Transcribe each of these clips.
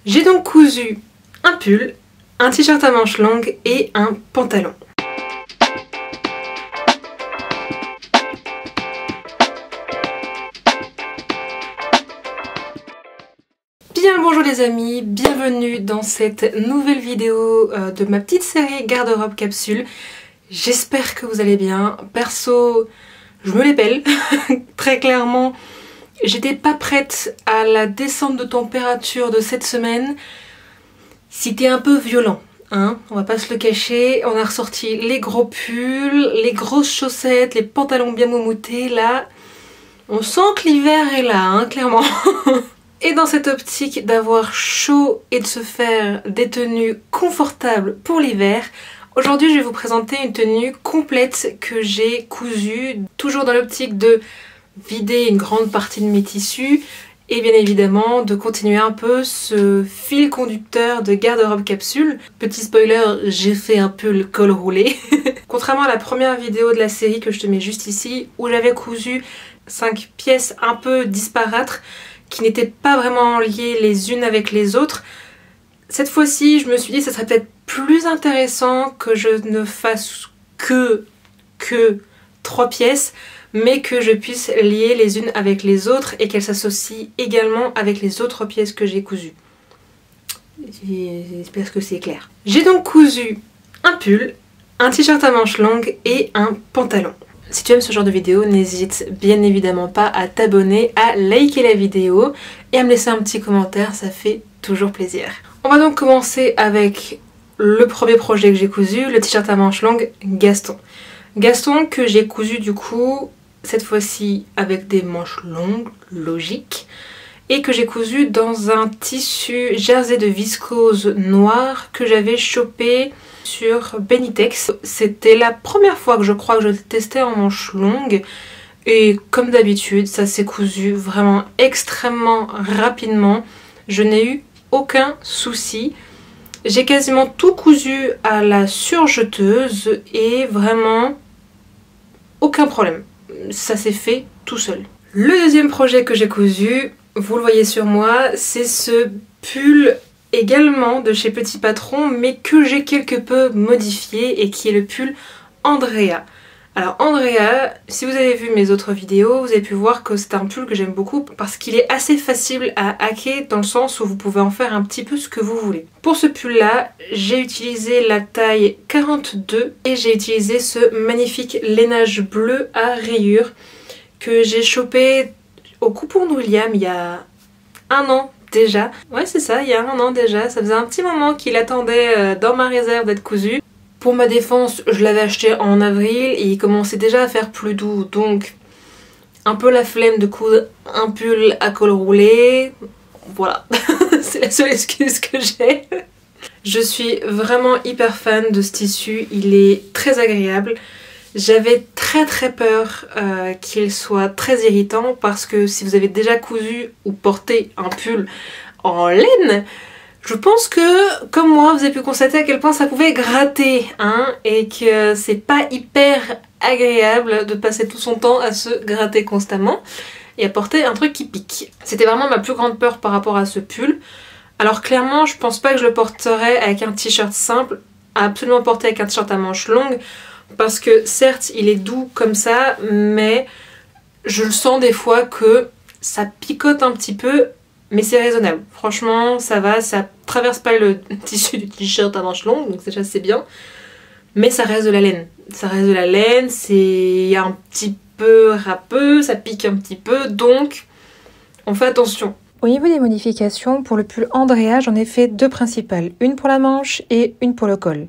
J'ai donc cousu un pull, un t-shirt à manches longues et un pantalon. Bien le bonjour les amis, bienvenue dans cette nouvelle vidéo de ma petite série garde-robe capsule. J'espère que vous allez bien. Perso, je me les pèle, très clairement. J'étais pas prête à la descente de température de cette semaine. C'était un peu violent, hein, on va pas se le cacher. On a ressorti les gros pulls, les grosses chaussettes, les pantalons bien moumoutés. Là, on sent que l'hiver est là, hein, clairement. Et dans cette optique d'avoir chaud et de se faire des tenues confortables pour l'hiver, aujourd'hui je vais vous présenter une tenue complète que j'ai cousue, toujours dans l'optique de vider une grande partie de mes tissus et bien évidemment de continuer un peu ce fil conducteur de garde-robe capsule. Petit spoiler, j'ai fait un peu le col roulé. Contrairement à la première vidéo de la série que je te mets juste ici, où j'avais cousu 5 pièces un peu disparates, qui n'étaient pas vraiment liées les unes avec les autres. Cette fois-ci, je me suis dit que ça serait peut-être plus intéressant que je ne fasse que 3 pièces, mais que je puisse lier les unes avec les autres et qu'elles s'associent également avec les autres pièces que j'ai cousues. J'espère que c'est clair. J'ai donc cousu un pull, un t-shirt à manches longues et un pantalon. Si tu aimes ce genre de vidéo, n'hésite bien évidemment pas à t'abonner, à liker la vidéo et à me laisser un petit commentaire, ça fait toujours plaisir. On va donc commencer avec le premier projet que j'ai cousu, le t-shirt à manches longues Gaston. Gaston que j'ai cousu du coup, cette fois-ci avec des manches longues, logique, et que j'ai cousu dans un tissu jersey de viscose noir que j'avais chopé sur Benitex. C'était la première fois que je crois que je le testais en manches longues et comme d'habitude ça s'est cousu vraiment extrêmement rapidement. Je n'ai eu aucun souci. J'ai quasiment tout cousu à la surjeteuse et vraiment aucun problème. Ça s'est fait tout seul. Le deuxième projet que j'ai cousu, vous le voyez sur moi, c'est ce pull également de chez Petit Patron, mais que j'ai quelque peu modifié et qui est le pull Andrea. Alors Andrea, si vous avez vu mes autres vidéos, vous avez pu voir que c'est un pull que j'aime beaucoup parce qu'il est assez facile à hacker dans le sens où vous pouvez en faire un petit peu ce que vous voulez. Pour ce pull là, j'ai utilisé la taille 42 et j'ai utilisé ce magnifique lainage bleu à rayures que j'ai chopé au Coupon de William il y a un an déjà. Ouais c'est ça, il y a un an déjà, ça faisait un petit moment qu'il attendait dans ma réserve d'être cousu. Pour ma défense, je l'avais acheté en avril et il commençait déjà à faire plus doux, donc un peu la flemme de coudre un pull à col roulé, voilà, c'est la seule excuse que j'ai. Je suis vraiment hyper fan de ce tissu, il est très agréable. J'avais très peur qu'il soit très irritant parce que si vous avez déjà cousu ou porté un pull en laine, je pense que, comme moi, vous avez pu constater à quel point ça pouvait gratter, hein, et que c'est pas hyper agréable de passer tout son temps à se gratter constamment et à porter un truc qui pique. C'était vraiment ma plus grande peur par rapport à ce pull. Alors clairement, je pense pas que je le porterais avec un t-shirt simple, à absolument porter avec un t-shirt à manches longues, parce que certes, il est doux comme ça, mais je le sens des fois que ça picote un petit peu. Mais c'est raisonnable, franchement ça va, ça traverse pas le tissu du t-shirt à manches longues, donc déjà c'est bien. Mais ça reste de la laine, ça reste de la laine, c'est un petit peu râpeux, ça pique un petit peu, donc on fait attention. Au niveau des modifications, pour le pull Andrea, j'en ai fait 2 principales, une pour la manche et une pour le col.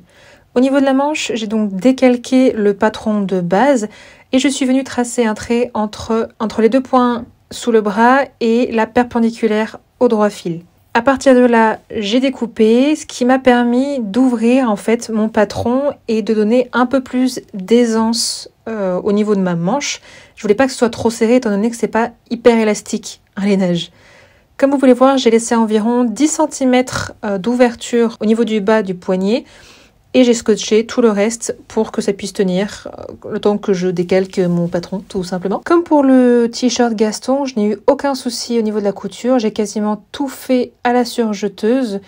Au niveau de la manche, j'ai donc décalqué le patron de base et je suis venue tracer un trait entre les 2 points sous le bras et la perpendiculaire au droit fil. À partir de là, j'ai découpé, ce qui m'a permis d'ouvrir en fait mon patron et de donner un peu plus d'aisance au niveau de ma manche. Je voulais pas que ce soit trop serré étant donné que c'est pas hyper élastique un lainage. Comme vous pouvez voir, j'ai laissé environ 10 cm d'ouverture au niveau du bas du poignet et j'ai scotché tout le reste pour que ça puisse tenir le temps que je décalque mon patron, tout simplement. Comme pour le t-shirt Gaston, je n'ai eu aucun souci au niveau de la couture. J'ai quasiment tout fait à la surjeteuse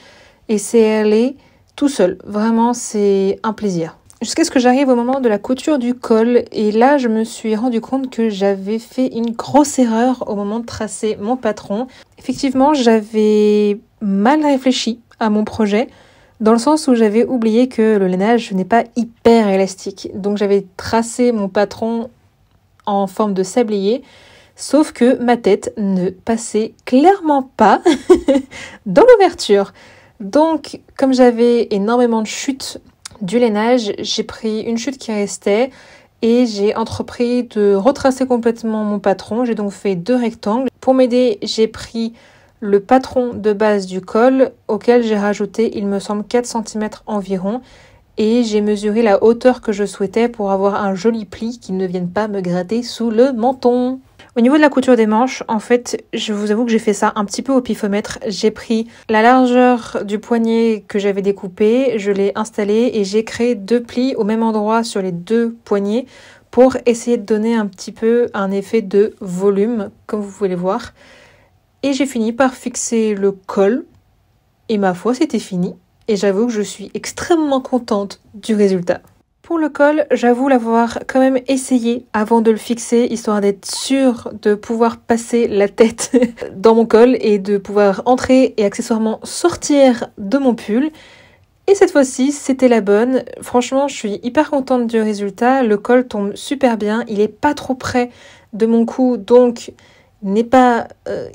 et c'est allé tout seul. Vraiment, c'est un plaisir. Jusqu'à ce que j'arrive au moment de la couture du col et là, je me suis rendu compte que j'avais fait une grosse erreur au moment de tracer mon patron. Effectivement, j'avais mal réfléchi à mon projet dans le sens où j'avais oublié que le lainage n'est pas hyper élastique. Donc j'avais tracé mon patron en forme de sablier, sauf que ma tête ne passait clairement pas dans l'ouverture. Donc, comme j'avais énormément de chutes du lainage, j'ai pris une chute qui restait et j'ai entrepris de retracer complètement mon patron. J'ai donc fait 2 rectangles. Pour m'aider, j'ai pris le patron de base du col auquel j'ai rajouté, il me semble, 4 cm environ et j'ai mesuré la hauteur que je souhaitais pour avoir un joli pli qui ne vienne pas me gratter sous le menton. Au niveau de la couture des manches, en fait, je vous avoue que j'ai fait ça un petit peu au pifomètre. J'ai pris la largeur du poignet que j'avais découpé, je l'ai installé et j'ai créé 2 plis au même endroit sur les 2 poignets pour essayer de donner un petit peu un effet de volume, comme vous pouvez le voir. Et j'ai fini par fixer le col et ma foi, c'était fini. Et j'avoue que je suis extrêmement contente du résultat. Pour le col, j'avoue l'avoir quand même essayé avant de le fixer, histoire d'être sûre de pouvoir passer la tête dans mon col et de pouvoir entrer et accessoirement sortir de mon pull. Et cette fois-ci, c'était la bonne. Franchement, je suis hyper contente du résultat. Le col tombe super bien. Il est pas trop près de mon cou, donc il n'est pas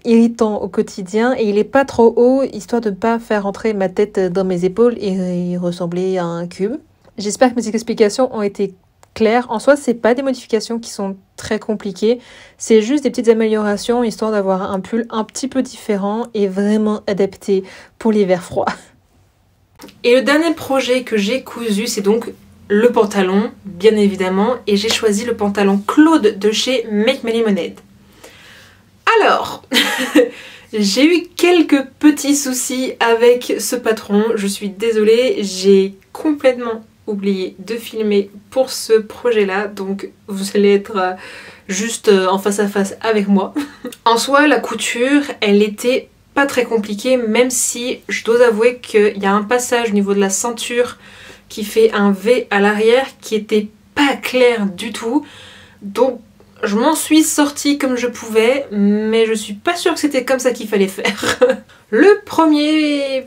irritant au quotidien. Et il est pas trop haut, histoire de ne pas faire entrer ma tête dans mes épaules et ressembler à un cube. J'espère que mes explications ont été claires. En soi, c'est pas des modifications qui sont très compliquées. C'est juste des petites améliorations, histoire d'avoir un pull un petit peu différent et vraiment adapté pour l'hiver froid. Et le dernier projet que j'ai cousu, c'est donc le pantalon, bien évidemment. Et j'ai choisi le pantalon Claude de chez Make My Lemonade. Alors, j'ai eu quelques petits soucis avec ce patron. Je suis désolée, j'ai complètement oublié de filmer pour ce projet-là. Donc, vous allez être juste en face à face avec moi. En soi, la couture, elle était pas très compliquée, même si je dois avouer qu'il y a un passage au niveau de la ceinture qui fait un V à l'arrière qui était pas clair du tout. Donc, je m'en suis sortie comme je pouvais, mais je suis pas sûre que c'était comme ça qu'il fallait faire. Le premier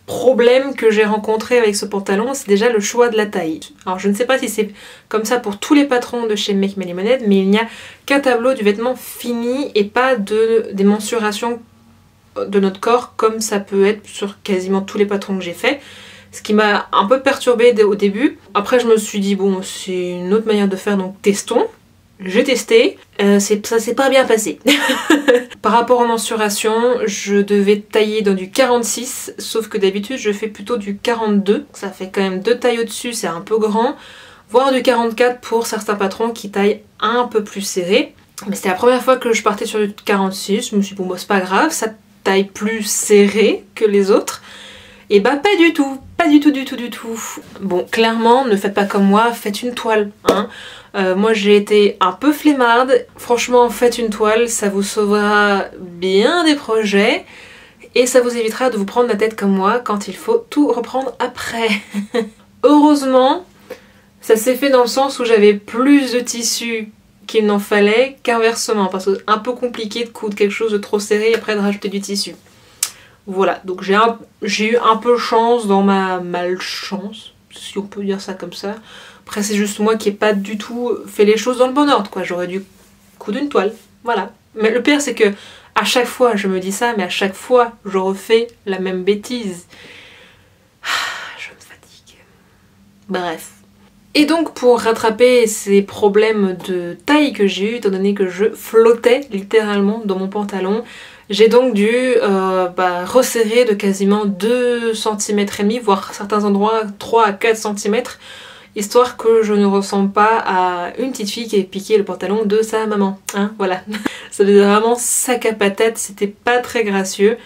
problème que j'ai rencontré avec ce pantalon, c'est déjà le choix de la taille. Alors je ne sais pas si c'est comme ça pour tous les patrons de chez Make My Lemonade, mais il n'y a qu'un tableau du vêtement fini et pas des mensurations de notre corps comme ça peut être sur quasiment tous les patrons que j'ai fait. Ce qui m'a un peu perturbée au début. Après je me suis dit bon, c'est une autre manière de faire, donc testons. J'ai testé, ça s'est pas bien passé. Par rapport aux mensurations, je devais tailler dans du 46, sauf que d'habitude je fais plutôt du 42. Ça fait quand même 2 tailles au-dessus, c'est un peu grand. Voire du 44 pour certains patrons qui taillent un peu plus serré. Mais c'était la première fois que je partais sur du 46, je me suis dit bon bah c'est pas grave, ça taille plus serré que les autres. Et bah pas du tout, pas du tout. Bon, clairement, ne faites pas comme moi, faites une toile, hein. Moi j'ai été un peu flemmarde, franchement faites une toile, ça vous sauvera bien des projets et ça vous évitera de vous prendre la tête comme moi quand il faut tout reprendre après. Heureusement, ça s'est fait dans le sens où j'avais plus de tissu qu'il n'en fallait qu'inversement, parce que c'est un peu compliqué de coudre quelque chose de trop serré et après de rajouter du tissu. Voilà, donc j'ai eu un peu chance dans ma malchance, si on peut dire ça comme ça. Après c'est juste moi qui n'ai pas du tout fait les choses dans le bon ordre, quoi. J'aurais dû coudre une toile, voilà. Mais le pire c'est que à chaque fois je me dis ça, mais à chaque fois je refais la même bêtise. Je me fatigue. Bref. Et donc pour rattraper ces problèmes de taille que j'ai eu, étant donné que je flottais littéralement dans mon pantalon, j'ai donc dû resserrer de quasiment 2,5 cm, voire à certains endroits 3 à 4 cm, histoire que je ne ressemble pas à une petite fille qui a piqué le pantalon de sa maman. Hein, voilà. Ça faisait vraiment sac à patate, c'était pas très gracieux.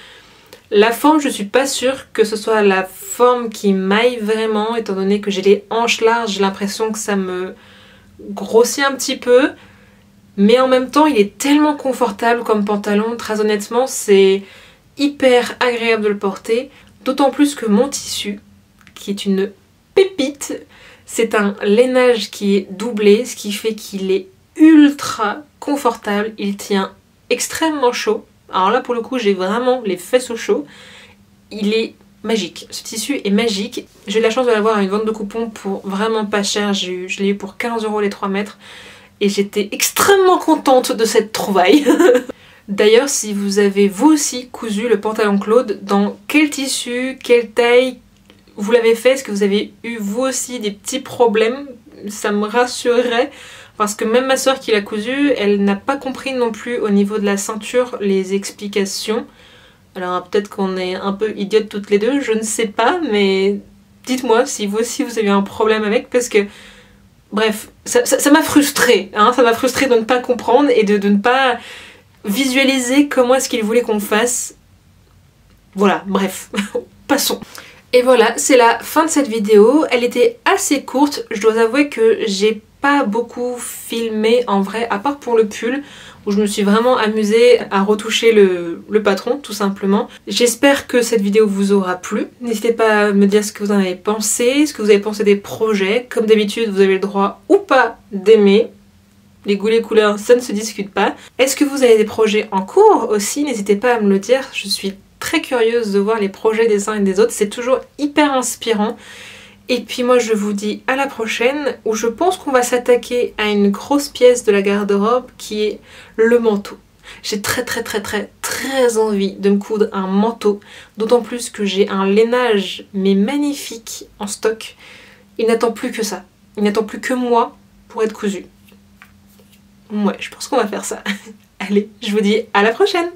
La forme, je suis pas sûre que ce soit la forme qui m'aille vraiment, étant donné que j'ai les hanches larges, j'ai l'impression que ça me grossit un petit peu. Mais en même temps, il est tellement confortable comme pantalon, très honnêtement, c'est hyper agréable de le porter. D'autant plus que mon tissu, qui est une pépite, c'est un lainage qui est doublé, ce qui fait qu'il est ultra confortable, il tient extrêmement chaud. Alors là pour le coup j'ai vraiment les fesses au chaud. Il est magique, ce tissu est magique. J'ai eu la chance de l'avoir à une vente de coupons pour vraiment pas cher, je l'ai eu pour 15 € les 3 mètres et j'étais extrêmement contente de cette trouvaille. D'ailleurs si vous avez vous aussi cousu le pantalon Claude, dans quel tissu, quelle taille vous l'avez fait, est-ce que vous avez eu vous aussi des petits problèmes? Ça me rassurerait. Parce que même ma soeur qui l'a cousu, elle n'a pas compris non plus au niveau de la ceinture les explications. Alors peut-être qu'on est un peu idiotes toutes les deux, je ne sais pas, mais dites-moi si vous aussi vous avez un problème avec, parce que bref, ça m'a frustrée, hein, ça m'a frustrée de ne pas comprendre et de ne pas visualiser comment est-ce qu'il voulait qu'on fasse. Voilà, bref, passons. Et voilà, c'est la fin de cette vidéo. Elle était assez courte, je dois avouer que j'ai pas beaucoup filmé en vrai, à part pour le pull, où je me suis vraiment amusée à retoucher le patron, tout simplement. J'espère que cette vidéo vous aura plu. N'hésitez pas à me dire ce que vous en avez pensé, ce que vous avez pensé des projets. Comme d'habitude, vous avez le droit ou pas d'aimer. Les goûts, les couleurs, ça ne se discute pas. Est-ce que vous avez des projets en cours aussi? N'hésitez pas à me le dire, je suis très curieuse de voir les projets des uns et des autres, c'est toujours hyper inspirant. Et puis moi je vous dis à la prochaine, où je pense qu'on va s'attaquer à une grosse pièce de la garde-robe qui est le manteau. J'ai très envie de me coudre un manteau, d'autant plus que j'ai un lainage mais magnifique en stock. Il n'attend plus que ça, il n'attend plus que moi pour être cousu. Ouais, je pense qu'on va faire ça. Allez, je vous dis à la prochaine!